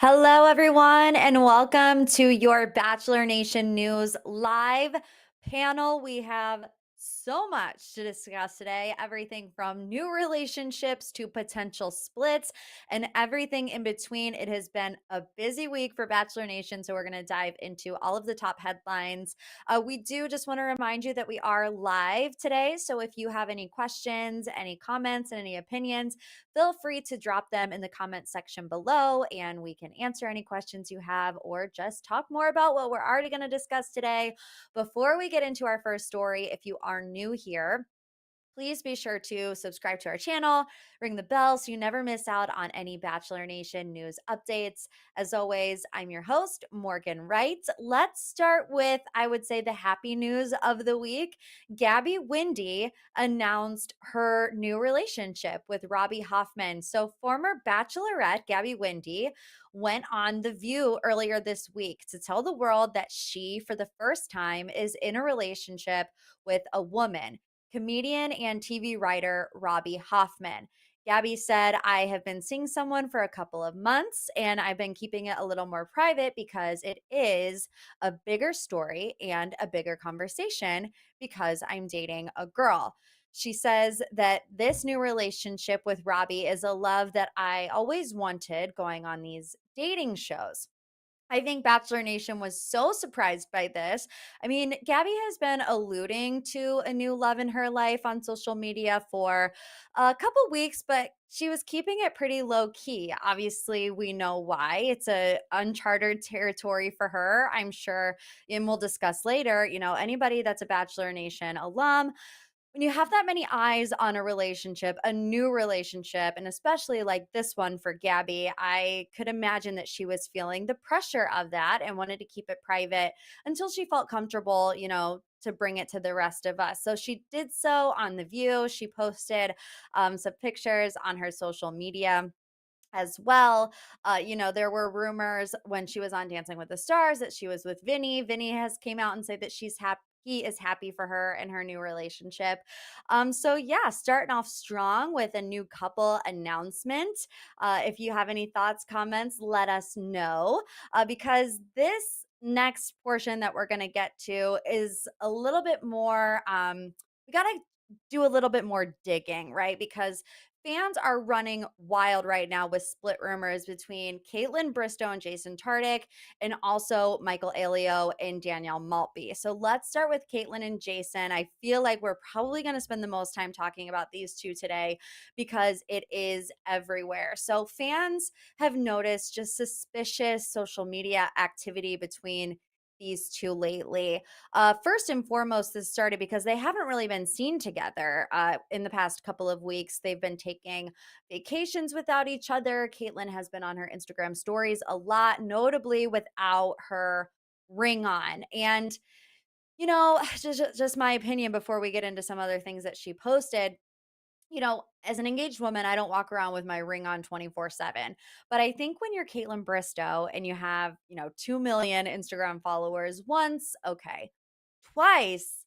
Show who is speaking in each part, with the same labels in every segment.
Speaker 1: Hello, everyone, and welcome to your Bachelor Nation News live panel. We have so much to discuss today, everything from new relationships to potential splits and everything in between. It has been a busy week for Bachelor Nation, so we're going to dive into all of the top headlines. We do just want to remind you that we are live today, so if you have any questions, any comments, and any opinions, feel free to drop them in the comment section below and we can answer any questions you have or just talk more about what we're already going to discuss today. Before we get into our first story, if you are new here, please be sure to subscribe to our channel, ring the bell so you never miss out on any Bachelor Nation news updates. As always, I'm your host, Morgan Wright. Let's start with, I would say, the happy news of the week. Gabby Windey announced her new relationship with Robbie Hoffman. So, former Bachelorette Gabby Windey went on The View earlier this week to tell the world that she, for the first time, is in a relationship with a woman, comedian and TV writer Robbie Hoffman. Gabby said, I have been seeing someone for a couple of months and I've been keeping it a little more private because it is a bigger story and a bigger conversation because I'm dating a girl. She says that this new relationship with Robbie is a love that I always wanted going on these dating shows. I think Bachelor Nation was so surprised by this. I mean, Gabby has been alluding to a new love in her life on social media for a couple weeks, but she was keeping it pretty low key. Obviously, we know why. It's a uncharted territory for her, I'm sure, and we'll discuss later. Anybody that's a Bachelor Nation alum, when you have that many eyes on a relationship, a new relationship, and especially like this one for Gabby, I could imagine that she was feeling the pressure of that and wanted to keep it private until she felt comfortable, to bring it to the rest of us. So she did so on The View. She posted some pictures on her social media as well. There were rumors when she was on Dancing with the Stars that she was with Vinny. Vinny has came out and said that she's happy. He is happy for her and her new relationship. So yeah, starting off strong with a new couple announcement. If you have any thoughts, comments, let us know. Because this next portion that we're gonna get to is a little bit more we gotta do a little bit more digging, right? Because fans are running wild right now with split rumors between Kaitlyn Bristowe and Jason Tartick, and also Michael Alio and Danielle Maltby. So let's start with Kaitlyn and Jason. I feel like we're probably going to spend the most time talking about these two today because it is everywhere. So fans have noticed just suspicious social media activity between these two lately. First and foremost, this started because they haven't really been seen together in the past couple of weeks. They've been taking vacations without each other. Kaitlyn has been on her Instagram stories a lot, notably without her ring on. And just my opinion before we get into some other things that she posted, as an engaged woman, I don't walk around with my ring on 24/7. But I think when you're Kaitlyn Bristowe and you have, 2 million Instagram followers once, okay. Twice,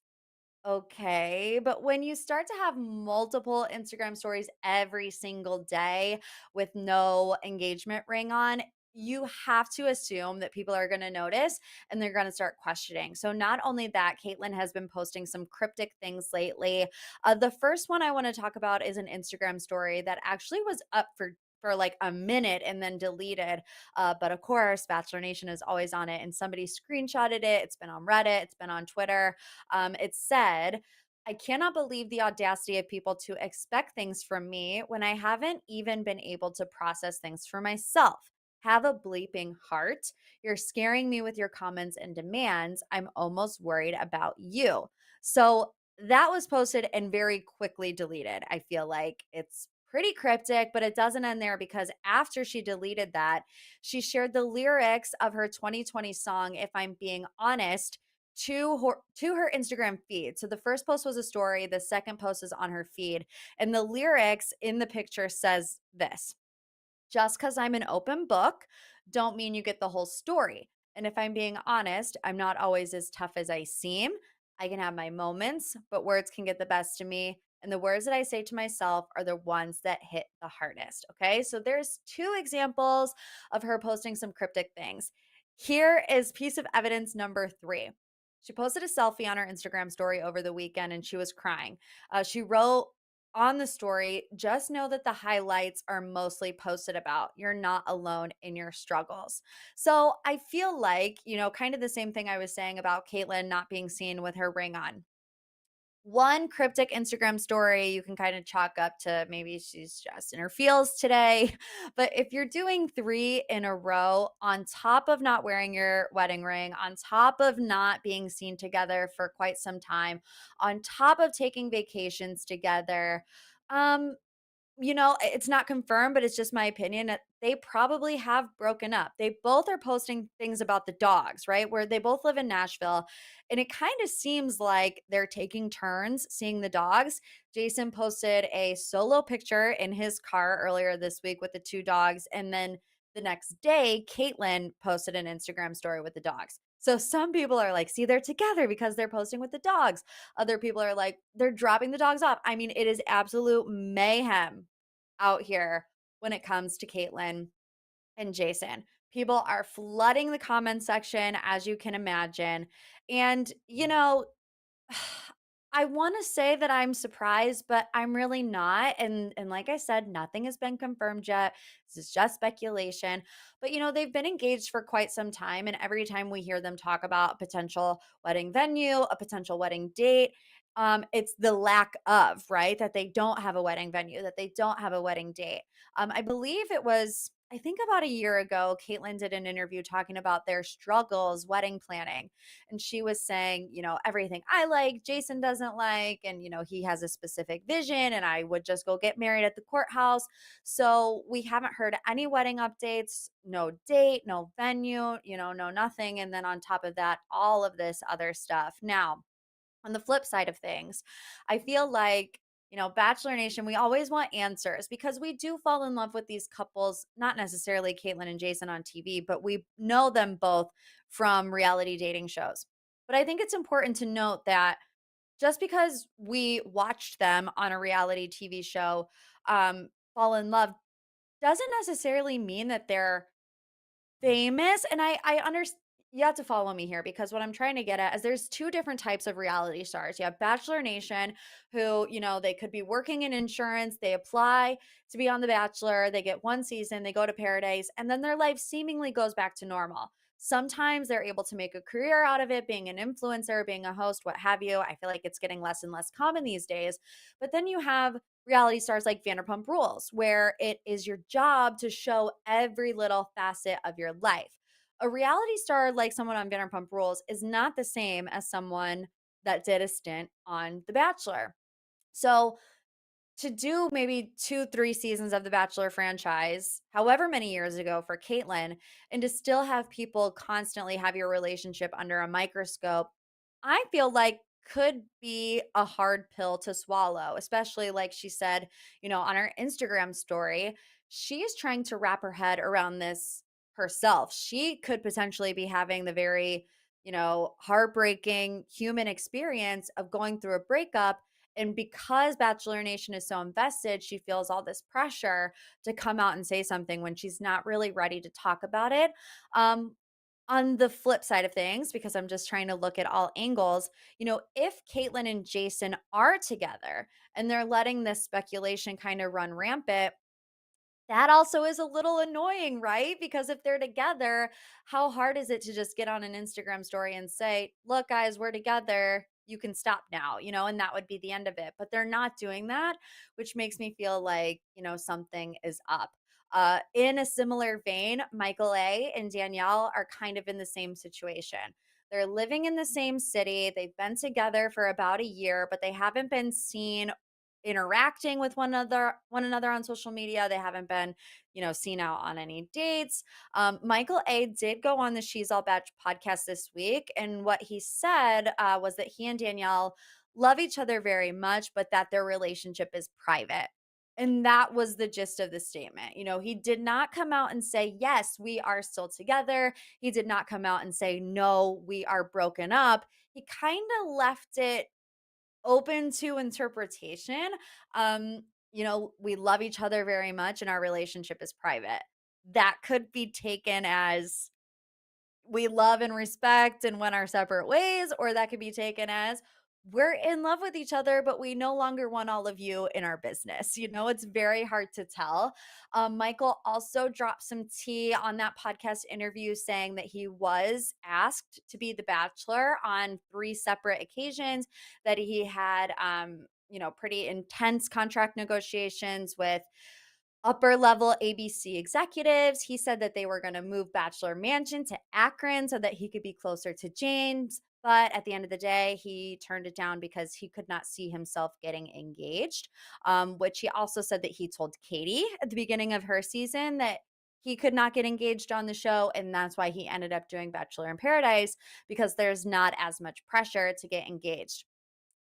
Speaker 1: okay. But when you start to have multiple Instagram stories every single day with no engagement ring on, you have to assume that people are going to notice and they're going to start questioning. So, not only that, Caitlyn has been posting some cryptic things lately. The first one I want to talk about is an Instagram story that actually was up for like a minute and then deleted. But of course, Bachelor Nation is always on it, and somebody screenshotted it. It's been on Reddit, it's been on Twitter. It said, I cannot believe the audacity of people to expect things from me when I haven't even been able to process things for myself. Have a bleeping heart. You're scaring me with your comments and demands. I'm almost worried about you. So that was posted and very quickly deleted. I feel like it's pretty cryptic, but it doesn't end there because after she deleted that, she shared the lyrics of her 2020 song, If I'm Being Honest, to her Instagram feed. So the first post was a story, the second post is on her feed, and the lyrics in the picture says this: just because I'm an open book, don't mean you get the whole story. And if I'm being honest, I'm not always as tough as I seem. I can have my moments, but words can get the best of me. And the words that I say to myself are the ones that hit the hardest. Okay. So there's two examples of her posting some cryptic things. Here is piece of evidence number three. She posted a selfie on her Instagram story over the weekend and she was crying. She wrote on the story, just know that the highlights are mostly posted about. You're not alone in your struggles. So I feel like, kind of the same thing I was saying about Caitlyn not being seen with her ring on. One cryptic Instagram story you can kind of chalk up to maybe she's just in her feels today. But if you're doing three in a row, on top of not wearing your wedding ring, on top of not being seen together for quite some time, on top of taking vacations together, um, it's not confirmed, but it's just my opinion that they probably have broken up. They both are posting things about the dogs, right? Where they both live in Nashville. And it kind of seems like they're taking turns seeing the dogs. Jason posted a solo picture in his car earlier this week with the two dogs. And then the next day, Caitlyn posted an Instagram story with the dogs. So some people are like, see, they're together because they're posting with the dogs. Other people are like, they're dropping the dogs off. I mean, it is absolute mayhem out here when it comes to Caitlyn and Jason. People are flooding the comment section, as you can imagine. And, I want to say that I'm surprised, but I'm really not. And like I said, nothing has been confirmed yet. This is just speculation. But they've been engaged for quite some time, and every time we hear them talk about a potential wedding venue, a potential wedding date, it's the lack of, right? That they don't have a wedding venue, that they don't have a wedding date. I believe it was, I think about a year ago, Caitlyn did an interview talking about their struggles wedding planning. And she was saying, everything I like, Jason doesn't like. And, he has a specific vision, and I would just go get married at the courthouse. So we haven't heard any wedding updates, no date, no venue, no nothing. And then on top of that, all of this other stuff. Now, on the flip side of things, I feel like, Bachelor Nation, we always want answers because we do fall in love with these couples, not necessarily Caitlyn and Jason on TV, but we know them both from reality dating shows. But I think it's important to note that just because we watched them on a reality TV show, fall in love, doesn't necessarily mean that they're famous. And I understand, you have to follow me here because what I'm trying to get at is there's two different types of reality stars. You have Bachelor Nation, who, they could be working in insurance, they apply to be on The Bachelor, they get one season, they go to paradise, and then their life seemingly goes back to normal. Sometimes they're able to make a career out of it, being an influencer, being a host, what have you. I feel like it's getting less and less common these days. But then you have reality stars like Vanderpump Rules, where it is your job to show every little facet of your life. A reality star like someone on Vanderpump Rules is not the same as someone that did a stint on The Bachelor. So to do maybe 2, 3 seasons of the Bachelor franchise, however many years ago for Caitlyn, and to still have people constantly have your relationship under a microscope, I feel like could be a hard pill to swallow, especially like she said, on her Instagram story, she's trying to wrap her head around this herself. She could potentially be having the very, heartbreaking human experience of going through a breakup, and because Bachelor Nation is so invested, she feels all this pressure to come out and say something when she's not really ready to talk about it. Um, on the flip side of things, because I'm just trying to look at all angles, if Caitlyn and Jason are together and they're letting this speculation kind of run rampant, that also is a little annoying, right? Because if they're together, how hard is it to just get on an Instagram story and say, look, guys, we're together. You can stop now, and that would be the end of it. But they're not doing that, which makes me feel like, something is up. In a similar vein, Michael A. and Danielle are kind of in the same situation. They're living in the same city. They've been together for about a year, but they haven't been seen interacting with one another on social media. They haven't been, seen out on any dates. Michael A did go on the She's All Batch podcast this week, and what he said was that he and Danielle love each other very much, but that their relationship is private. And that was the gist of the statement. He did not come out and say, yes, we are still together. He did not come out and say, no, we are broken up. He kind of left it open to interpretation. Um, we love each other very much and our relationship is private. That could be taken as we love and respect and went our separate ways, or that could be taken as we're in love with each other, but we no longer want all of you in our business. It's very hard to tell. Michael also dropped some tea on that podcast interview saying that he was asked to be the bachelor on three separate occasions, that he had, pretty intense contract negotiations with upper level ABC executives. He said that they were going to move Bachelor Mansion to Akron so that he could be closer to James. But at the end of the day, he turned it down because he could not see himself getting engaged, which he also said that he told Katie at the beginning of her season that he could not get engaged on the show. And that's why he ended up doing Bachelor in Paradise, because there's not as much pressure to get engaged.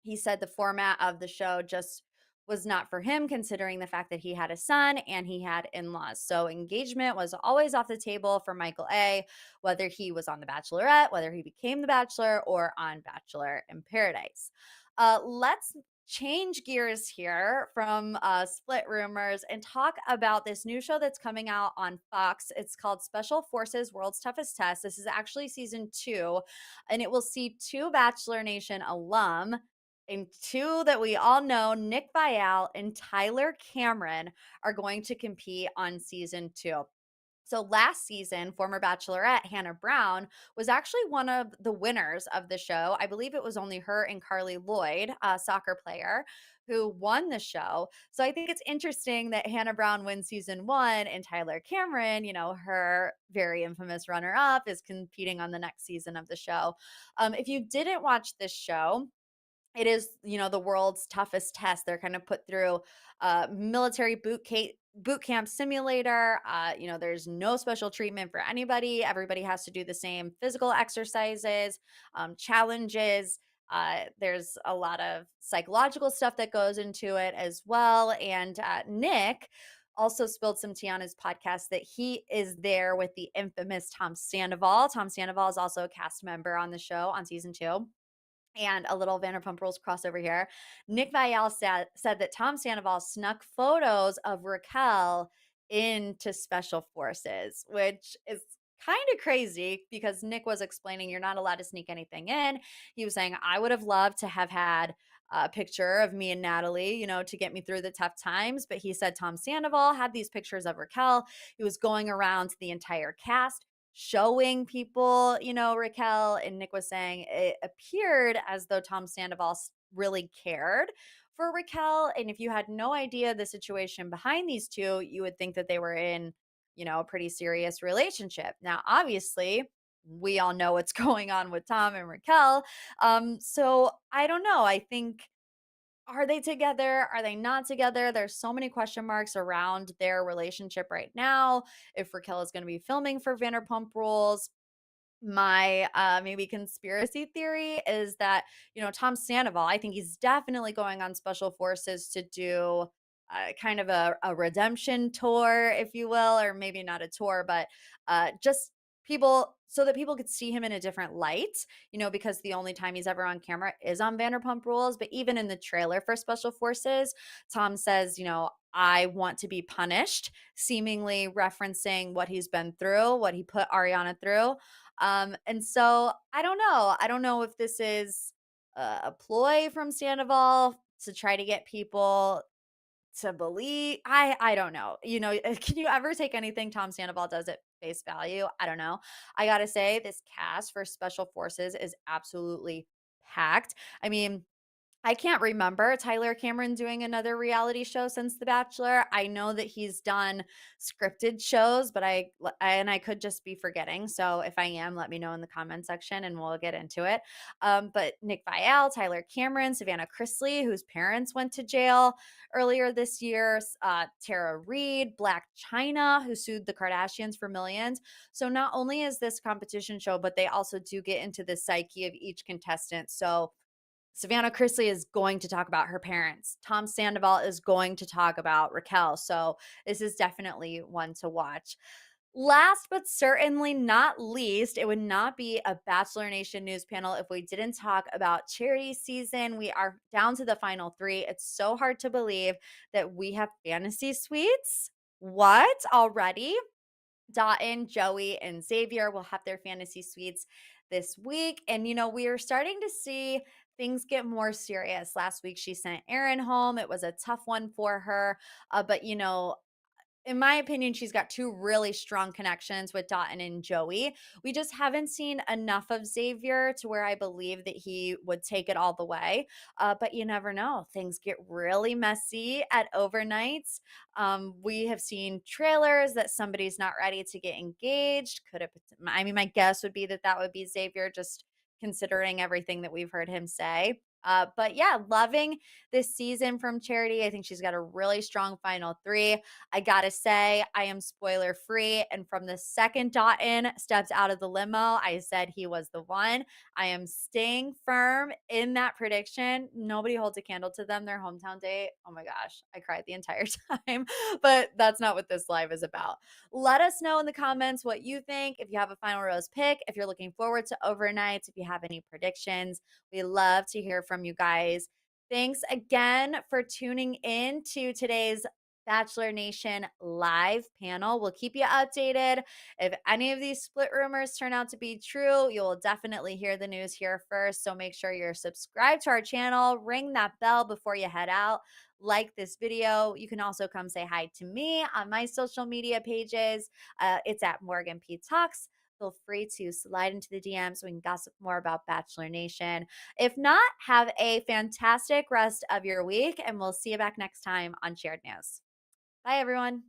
Speaker 1: He said the format of the show just was not for him, considering the fact that he had a son and he had in-laws. So engagement was always off the table for Michael A, whether he was on The Bachelorette, whether he became the Bachelor, or on Bachelor in Paradise. Let's change gears here from split rumors and talk about this new show that's coming out on Fox. It's called Special Forces World's Toughest Test. This is actually season 2, and it will see two Bachelor Nation alum and two that we all know, Nick Viall and Tyler Cameron, are going to compete on season 2. So last season, former Bachelorette Hannah Brown was actually one of the winners of the show. I believe it was only her and Carly Lloyd, a soccer player, who won the show. So I think it's interesting that Hannah Brown wins season 1 and Tyler Cameron, her very infamous runner up, is competing on the next season of the show. If you didn't watch this show, it is, the world's toughest test. They're kind of put through military boot camp simulator. There's no special treatment for anybody. Everybody has to do the same physical exercises, challenges. There's a lot of psychological stuff that goes into it as well. And Nick also spilled some tea on his podcast that he is there with the infamous Tom Sandoval. Tom Sandoval is also a cast member on the show on season 2. And a little Vanderpump Rules crossover here. Nick Viall said that Tom Sandoval snuck photos of Raquel into Special Forces, which is kind of crazy because Nick was explaining you're not allowed to sneak anything in. He was saying, I would have loved to have had a picture of me and Natalie, to get me through the tough times. But he said Tom Sandoval had these pictures of Raquel. He was going around to the entire cast showing people, Raquel, and Nick was saying it appeared as though Tom Sandoval really cared for Raquel. And if you had no idea the situation behind these two, you would think that they were in, a pretty serious relationship. Now, obviously, we all know what's going on with Tom and Raquel. So I don't know. I think, are they together? Are they not together? There's so many question marks around their relationship right now. If Raquel is going to be filming for Vanderpump Rules, my maybe conspiracy theory is that, Tom Sandoval, I think he's definitely going on Special Forces to do kind of a redemption tour, if you will, or maybe not a tour, but just people, so that people could see him in a different light, because the only time he's ever on camera is on Vanderpump Rules. But even in the trailer for Special Forces, Tom says, I want to be punished, seemingly referencing what he's been through, what he put Ariana through. And so I don't know. I don't know if this is a ploy from Sandoval to try to get people to believe. I don't know. Can you ever take anything Tom Sandoval does at face value? I don't know. I gotta say, this cast for Special Forces is absolutely packed. I mean, I can't remember Tyler Cameron doing another reality show since The Bachelor. I know that he's done scripted shows, but I could just be forgetting. So if I am, let me know in the comment section and we'll get into it. But Nick Viall, Tyler Cameron, Savannah Chrisley, whose parents went to jail earlier this year, Tara Reid, Black China, who sued the Kardashians for millions. So not only is this competition show, but they also do get into the psyche of each contestant. So Savannah Chrisley is going to talk about her parents. Tom Sandoval is going to talk about Raquel. So this is definitely one to watch. Last but certainly not least, it would not be a Bachelor Nation news panel if we didn't talk about charity season. We are down to the final three. It's so hard to believe that we have fantasy suites. What already? Dotun, Joey, and Xavier will have their fantasy suites this week. And, we are starting to see things get more serious. Last week, she sent Aaron home. It was a tough one for her. But, in my opinion, she's got two really strong connections with Dotun and Joey. We just haven't seen enough of Xavier to where I believe that he would take it all the way. But you never know. Things get really messy at overnights. We have seen trailers that somebody's not ready to get engaged. Could have, I mean, my guess would be that that would be Xavier, just considering everything that we've heard him say. But yeah, loving this season from Charity. I think she's got a really strong final three. I gotta say, I am spoiler free. And from the second Dotun steps out of the limo, I said he was the one. I am staying firm in that prediction. Nobody holds a candle to them, their hometown date. Oh my gosh, I cried the entire time. But that's not what this live is about. Let us know in the comments what you think. If you have a final rose pick, if you're looking forward to overnights, if you have any predictions, we love to hear from you guys. Thanks again for tuning in to today's Bachelor Nation live panel. We'll keep you updated. If any of these split rumors turn out to be true, you will definitely hear the news here first. So make sure you're subscribed to our channel, ring that bell before you head out. Like this video. You can also come say hi to me on my social media pages. It's at Morgan P Talks. Feel free to slide into the DMs so we can gossip more about Bachelor Nation. If not, have a fantastic rest of your week, and we'll see you back next time on Shared News. Bye, everyone.